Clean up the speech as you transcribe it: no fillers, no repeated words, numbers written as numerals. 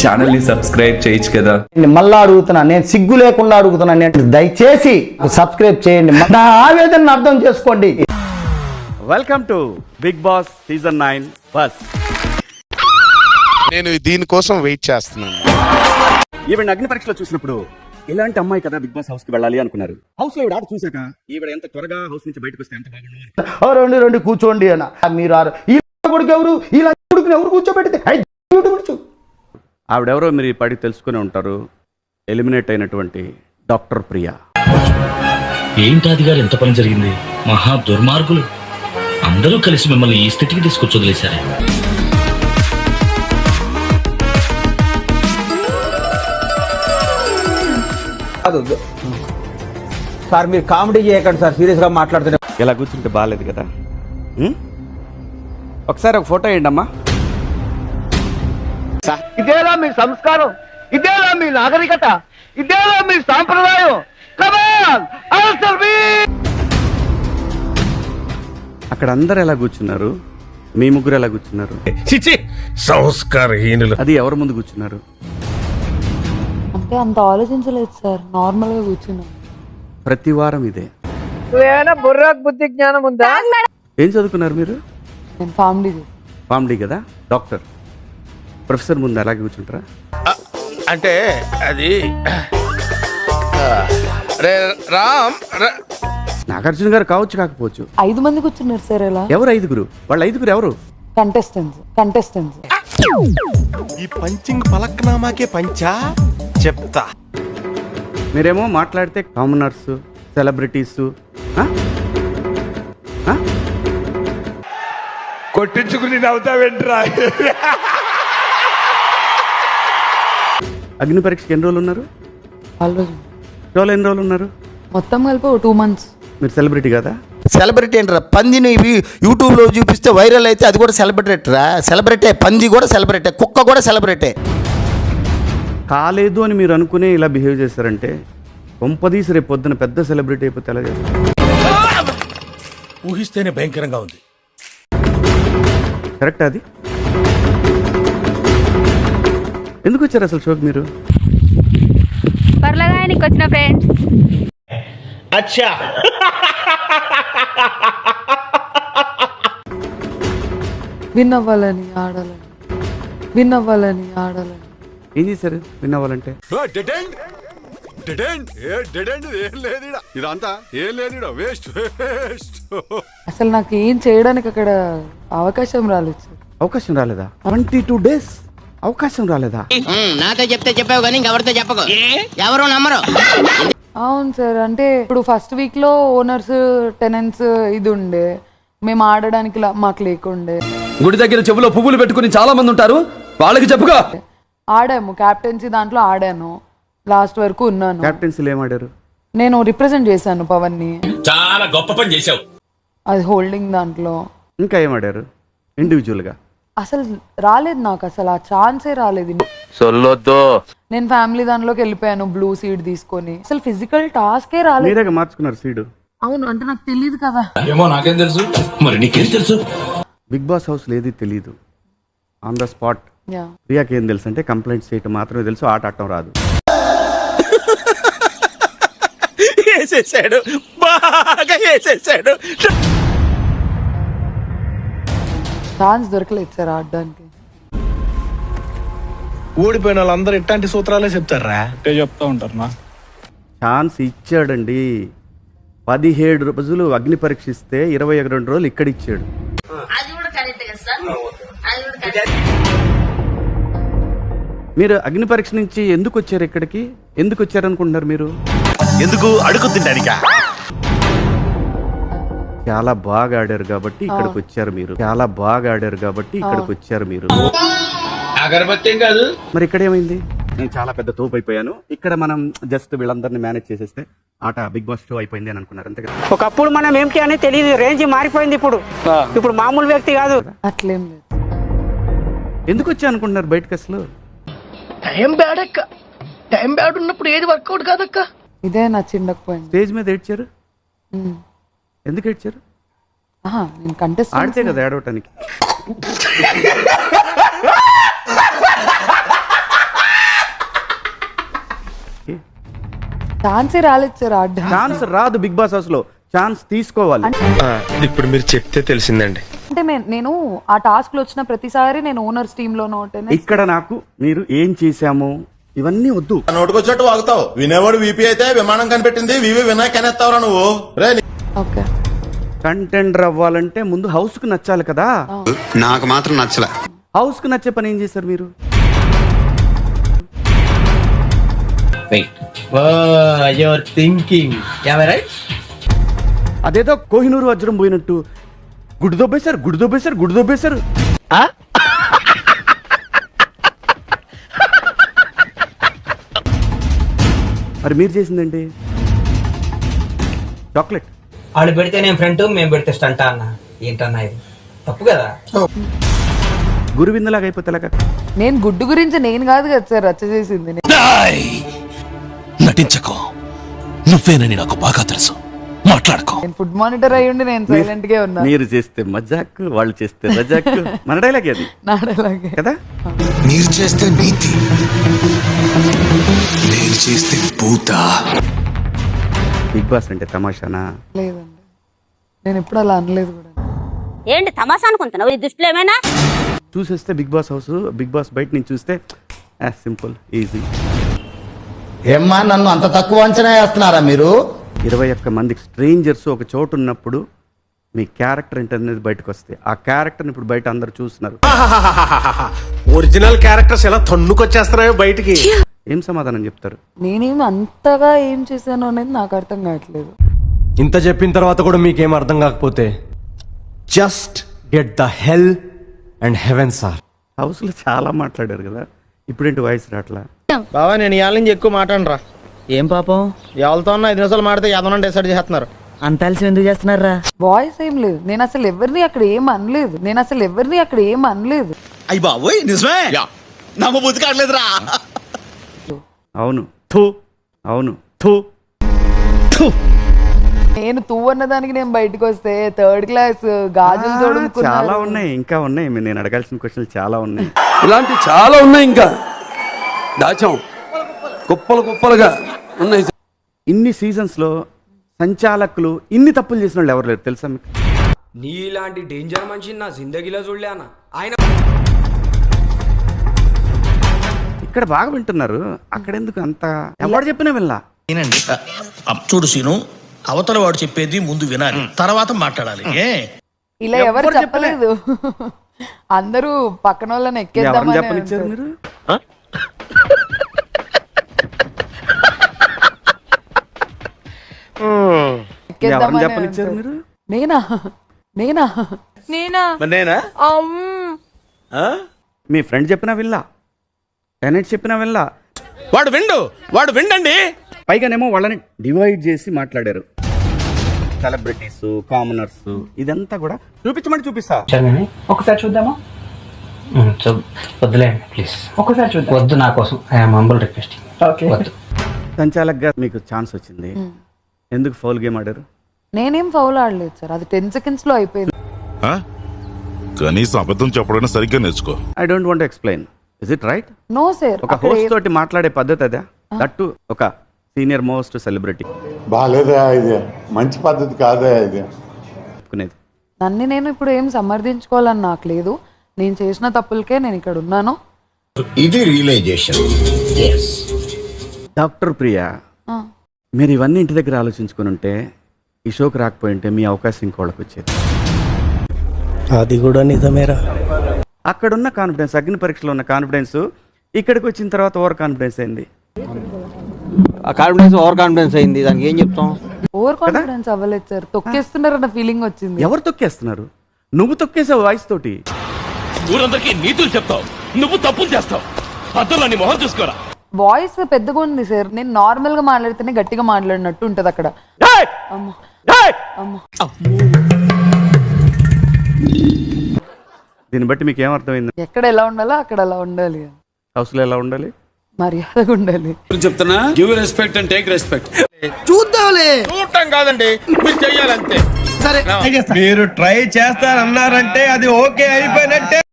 Channel ని subscribe చేయొచ్చు కదా. మళ్ళా అడుగుతున్నా, నేను సిగ్గు లేకుండా అడుగుతున్నా, నేను దయచేసి సబ్స్క్రైబ్ చేయండి, నా ఆవేదనను అర్థం చేసుకోండి. Welcome to Bigg Boss season 9 బస్. నేను దీనికోసం వెయిట్ చేస్తున్నాను. ఈవిడ అగ్ని పరీక్షలో చూసినప్పుడు ఇలాంటి అమ్మాయి కదా బిగ్ బాస్ హౌస్ కి వెళ్ళాలి అనుకున్నారు. హౌస్ లో ఈవిడ ఆట చూసాక ఈవిడ ఎంత త్వరగా హౌస్ నుంచి బయటకు వస్తే ఎంత బాగుంది. రెండు కూర్చోండి అన్న. మీరు ఈ కొడుకు ఎవరు, ఇలా కొడుకుని ఎవరు కూర్చోబెడితే ఆవిడెవరో మీరు పడి తెలుసుకుని ఉంటారు. ఎలిమినేట్ అయినటువంటి డాక్టర్ ప్రియా. ఏంటాది గారు ఎంత పని జరిగింది? మహా దుర్మార్గులు అందరూ కలిసి మిమ్మల్ని ఈ స్థితికి తీసుకొచ్చి వదిలేశారే. సార్ మీరు కామెడీ చేయకండి సార్, సీరియస్ గా మాట్లాడుతున్నారు. ఇలా కూర్చుంటే బాగాలేదు కదా. ఒకసారి ఒక ఫోటో వేయండి అమ్మా. ఇదేలా మీ సంస్కారం, ఇదేలా మీ నాగరికత, ఇదేలా మీ సాంప్రదాయం. అక్కడ అందరు ఎలా కూర్చున్నారు, మీ ముగ్గురు ఎలా కూర్చున్నారు? సంస్కారహీనులు. అది ఎవరి ముందు కూర్చున్నారు? అంటే అంత ఆలోచించలేదు సార్, నార్మల్ గా కూర్చున్నాం. ప్రతి వారం ఇదే. బుర్రకు బుద్ధి జ్ఞానం ఉందా? ఏం చదువుకున్నారు మీరు? నేను ఫ్యామిలీ పామ్డీ కదా, డాక్టర్. ప్రొఫెసర్ ముందు అలాగే కూర్చుంటారా? అంటే అది రామ్ నాగార్జున గారు కావచ్చు, కాకపోవచ్చు. 5 మంది కూర్చున్నారు సార్. ఎలా? ఎవరు 5గురు? వాళ్ళ 5గురు ఎవరు? కంటెస్టెంట్స్. ఈ పంచింగ్ పలక్నామాకే పంచా చెప్తా. మీరేమో మాట్లాడితే కామనర్స్, సెలబ్రిటీస్ కొట్టించుకుని నవ్వుతావేంట్రా? అగ్ని పరీక్షకి ఎన్ని రోజులు ఉన్నారు? షోలో ఎన్ని రోజులు ఉన్నారు? మొత్తం కలిపి 2 months. మీరు సెలబ్రిటీ కదా? సెలబ్రిటీ అంటారా? పందిని యూట్యూబ్ లో చూపిస్తే వైరల్ అయితే అది కూడా సెలబ్రిటీరా. సెలబ్రిటీ పంది కూడా సెలబ్రిటీ, కుక్క కూడా సెలబ్రిటీ. కాలేదు అని మీరు అనుకునే ఇలా బిహేవ్ చేశారంటే కొంపదీసి రేపు పొద్దున పెద్ద సెలబ్రిటీ అయిపోతే ఎలా చేస్తారు? ఊహిస్తేనే భయంకరంగా ఉంది. కరెక్ట్. అది ఎందుకు వచ్చారు అసలు షోకి మీరు? పర్లగానికి వచ్చిన ఫ్రెండ్స్. అచ్చా, విన్ అవ్వాలని ఆడాలని. ఏం చేశారు విన్ అవ్వాలంటే? ఇదంతా ఏం లేదు, వేస్ట్. అసలు నాకు ఏం చేయడానికి అక్కడ అవకాశం రాలేదు సార్. అవకాశం రాలేదా? 22 days అవకాశం రాలేదా? నాతో చెప్తే చెప్పావు కానీ ఎవరితో చెప్పకు, ఎవరు నమ్మరు. అవును సార్. అంటే ఇప్పుడు ఫస్ట్ వీక్ లో ఓనర్స్ టెనెంట్స్ ఇది ఉండే, మేము ఆడడానికి మాకు లేకుండే. గుడి దగ్గర చెవులో పువ్వులు పెట్టుకుని చాలా మంది ఉంటారు, వాళ్ళకి చెప్పుగా. ఆడాము క్యాప్టెన్సీ, దాంట్లో ఆడాను, లాస్ట్ వరకు ఉన్నాను. క్యాప్టెన్సీలు ఏం ఆడారు? నేను రిప్రజెంట్ చేశాను పవన్ ని. చాలా గొప్ప పని చేశావు. అది హోల్డింగ్ దాంట్లో. ఇంకా ఏం ఆడారు ఇండివిజువల్ గా? అసలు రాలేదు నాకు, అసలు ఆ ఛాన్సే రాలేదు. నేను ఫ్యామిలీ దాంట్లోకి వెళ్ళిపోయాను బ్లూ సీడ్ తీసుకొని. అసలు ఫిజికల్ టాస్కే రాలేదు. మీరేగా మార్చుకున్నారు సీడ్? అవును, అంటే నాకు తెలియదు కదా. ఏమో నాకేం తెలుసు, మరి నీకేం తెలుసు? బిగ్ బాస్ హౌస్ ఏది తెలీదు, ఆన్ ద స్పాట్. ప్రియాకి ఏం తెలుసు అంటే కంప్లైంట్స్ చేయటం మాత్రమే తెలుసు, ఆట ఆడటం రాదు. వేసేసాడు, బాగా వేసేసాడు. ఛాన్స్ దొరకలేదు సార్ ఆడడానికి. ఓడిపోయిన వాళ్ళందరూ ఇట్లాంటి సూత్రాలే చెప్తారా? చెప్తా ఉంటారు నా. ఛాన్స్ ఇచ్చాడండి. 17 రోజులు అగ్ని పరీక్షిస్తే 22 రోజులు ఇక్కడ ఇచ్చాడు. మీరు అగ్ని పరీక్ష నుంచి ఎందుకు వచ్చారు ఇక్కడికి? ఎందుకు వచ్చారు అనుకుంటున్నారు మీరు? ఎందుకు అడుగు తింటానికా? చాలా బాగా ఆడారు కాబట్టి ఇక్కడికి వచ్చారు మీరు. చాలా బాగా ఆడారు కాబట్టి ఇక్కడికి వచ్చారు మీరు. అగరబత్తి కాదు మరి ఇక్కడ ఏమైంది? నేను చాలా పెద్ద తోపు అయిపోయాను, ఇక్కడ మనం జస్ట్ వీళ్ళందరినీ మేనేజ్ చేసేస్తే ఆట బిగ్ బాస్ షో అయిపోయింది అని అనుకున్నారు, అంతే కదా? ఒకప్పుడు మనం ఏంటి అని తెలియదు, రేంజ్ మారిపోయింది. ఇప్పుడు మామూలు వ్యక్తి కాదు. అట్లేం లేదు. ఎందుకు వచ్చా అనుకుంటున్నారు బయటకు అసలు? టైం బ్యాడ్ ఉన్నప్పుడు ఏది వర్కౌట్ కాదక్క. ఇదే నచ్చిండకపోయింది. స్టేజ్ మీద ఏడ్చారు, ఎందుకు ఏడ్చారు? నేను కంటెస్ట్ ఆడితే కదా ఏడవటానికి. ఛాన్సే రాలేదు సార్ ఆడడానికి. ఛాన్స్ రాదు బిగ్ బాస్ హౌస్ లో, ఛాన్స్ తీసుకోవాలి. ఇప్పుడు మీరు చెప్తే తెలిసిందండి. అంటే నేను ఆ టాస్క్ లో వచ్చిన ప్రతిసారి నేను ఓనర్స్ టీమ్ లో ఇక్కడ నాకు మీరు ఏం చేశాము ఇవన్నీ వద్దు. నోటుకొచ్చినట్టు వాగుతావు. వినేవాడు వీపీ అయితే విమానం కనిపెట్టింది వినాయక్ అనేస్తావురా నువ్వు. ఓకే కంటెండర్ అవ్వాలంటే ముందు హౌస్ కు నచ్చాలి కదా. నాకు మాత్రం నచ్చలే. హౌస్ కు నచ్చే పని ఏం చేశారు మీరు? అదేదో కోహినూరు వజ్రం పోయినట్టు గుడి దొబ్బేశారు. మరి మీరు చేసిందండి చాక్లెట్. వాళ్ళు పెడితే నేను ఫ్రంట్, మేము పెడితే స్టంట్ అన్న. ఏంటన్నా ఇది తప్పు కదా. గురువిందలాగా అయిపోతే నేను గుడ్డు గురించి నేను కాదు కదా సార్ రచ్చ చేసింది. నటించకో, నువ్వేనని నాకు బాగా తెలుసు. మాట్లాడుకో. నేను ఫుడ్ మానిటర్ అయ్యుండి నేను సైలెంట్ గా ఉన్నా. మీరు చేస్తే మజాక్, వాళ్ళు చేస్తే రజాక్. మన డైలాగ్ అది నాడలాగే కదా. మీరు చేస్తే నీతి, నేను చేస్తే పూత. బిగ్ బాస్ అంటే తమాషానా? లేదండి, నేను ఎప్పుడు అలా అనలేదు కూడా. ఏంటి తమాషా అనుకుంటున్నావు? ఈ దృష్టిలో ఏమైనా చూసేస్తే Bigg Boss house, Bigg Boss బయట నుంచి చూస్తే సింపుల్ ఈజీ. ఏమ్మా నన్ను అంత తక్కువ అంచనా వేస్తున్నారా మీరు? 21 మంది స్ట్రేంజర్స్ ఒక చోటు ఉన్నప్పుడు మీ క్యారెక్టర్ ఏంటనేది బయటకు వస్తే, ఆ క్యారెక్టర్ని ఇప్పుడు బయట అందరు చూస్తున్నారు. ఒరిజినల్ క్యారెక్టర్స్ ఎలా తన్నుకొచ్చేస్తున్నాయో బయటికి. ఏం సమాధానం చెప్తారు? నేనేం అంతగా ఏం చేశాను అనేది నాకు అర్థం కావట్లేదు. ఇంత చెప్పిన తర్వాత కూడా మీకేం అర్థం కాకపోతే just get the hell and heaven sir. హౌస్లో చాలా మాట్లాడారు కదా, ఇప్పుడేంటి వాయిస్ రాట్లా? బావా నేను ఇవాళ నుంచి ఎక్కువ మాట్లాడరా. ఏం పాపం ఎవరితో 5 నిమిషాలు మాడితే ఏదన్నా డిసైడ్ చేస్తున్నారు. అంత అలసి ఎందుకు చేస్తున్నారా? వాయిస్ ఏం లేదు, నేను అసలు ఎవరిని అక్కడ ఏం అనలేదు. అయ్యి బాబోయ్ నిజమే నమ్మ బుద్ధి కావట్లేదురా. అవును. నేను తూ అన్నదానికి నేను బయటకు వస్తే 3rd క్లాస్ గాజులు తోడుకున్నా. చాలా ఉన్నాయి, ఇంకా ఉన్నాయి. నేను అడగాల్సిన క్వశ్చన్లు చాలా ఉన్నాయి. ఇలాంటి చాలా ఉన్నాయి, ఇంకా దాచాం కుప్పలుగా ఉన్నాయి. ఇన్ని సీజన్స్ లో సంచాలకులు ఇన్ని తప్పులు చేసిన వాళ్ళు ఎవరు లేరు తెలుసా మీకు? నీలాంటి డేంజర్ మనిషి నా జిందగీలో చూడలే అన్న. ఆయన ఇక్కడ బాగా వింటున్నారు, అక్కడ ఎందుకు అంత? ఎవరు చెప్పినా వెళ్ళా. చూడు సీను, అవతల వాడు చెప్పేది ముందు వినాలి, తర్వాత మాట్లాడాలి. ఇలా ఎవరు చెప్పలేదు. అందరూ పక్కన వాళ్ళని ఎవరిని ఎక్కేద్దామని చెప్పనిచ్చారు మీరు? ఎవరిని చెప్పనిచ్చారు మీరు? నేనా మీ ఫ్రెండ్ చెప్పినా వెళ్ళా, టెనెంట్ చెప్పినా వెళ్ళా. వాడు విండండి. పైగానేమో వాళ్ళని డివైడ్ చేసి మాట్లాడారు. సెలబ్రిటీస్, కామనర్స్, ఇదంతా కూడా చూపిస్తా. ఒకసారి చూద్దామా? వద్దులేండి ప్లీజ్, ఒకసారి చూద్దాం. వద్దు, నా కోసం హంబుల్ రిక్వెస్ట్. సంచాలక్గా మీకు ఛాన్స్ వచ్చింది, ఎందుకు ఫౌల్ గేమ్ ఆడారు? నేనేం ఫౌల్ ఆడలేదు సార్, అది 10 seconds లో అయిపోయింది. కనీసం అబద్ధం చెప్పడం సరిగ్గా నేర్చుకో. I don't want explain. Is it right? No sir, ఒక హోస్ట్ తోటి మాట్లాడే పద్ధతి అదా? దట్టు ఒక సీనియర్ మోస్ట్ సెలబ్రిటీ. బాలేదా ఇది? మంచి పద్ధతి కాదా ఇది? చెప్పుకునేది. నన్ను నేను ఇప్పుడు ఏం సమర్థించుకోవాలని నాకు లేదు. నేను చేసిన తప్పులకే నేను ఇక్కడ ఉన్నాను. ఇది రియలైజేషన్. డాక్టర్ ప్రియా, మీరు ఇవన్నీ ఇంటి దగ్గర ఆలోచించుకుని ఉంటే ఈ షోకి రాకపోయి ఉంటే మీ అవకాశం ఇంకోళ్ళకి వచ్చేది. అది కూడా నిజమేరా. అక్కడున్న కాన్ఫిడెన్స్, అగ్ని పరీక్షలో ఉన్న కాన్ఫిడెన్స్ ఇక్కడికి వచ్చిన తర్వాత ఓవర్ కాన్ఫిడెన్స్ అయింది. ఓవర్ కాన్ఫిడెన్స్ అయింది, దానికి ఏం చెప్తాం? ఓవర్ కాన్ఫిడెన్స్ అవ్వలేదు సార్, తొక్కేస్తున్నారన్న ఫీలింగ్ వచ్చింది. ఎవరు తొక్కేస్తున్నారు? నువ్వు తొక్కేసావు వాయిస్ తోటి. ఊరందరికీ నీతులు చెప్తావు, నువ్వు తప్పులు చేస్తావు. అద్దలో నీ మొహం చూసుకోరా. వాయిస్ పెద్దగా ఉంది సార్, నేను నార్మల్ గా మాట్లాడితేనే గట్టిగా మాట్లాడినట్టు ఉంటది అక్కడ. దీన్ని బట్టి మీకు ఏమర్థమైంది? ఎక్కడ ఎలా ఉండాలో అక్కడ అలా ఉండాలి, హౌస్ లో ఎలా ఉండాలి, మర్యాదగా ఉండాలి. చెప్తున్నా, give respect and take respect. చూద్దాంలే. చూడటం కాదండి, మీరు చెయ్యాలంతే. సరే, మీరు ట్రై చేస్తారన్నారంటే అది ఓకే అయిపోయినట్టే.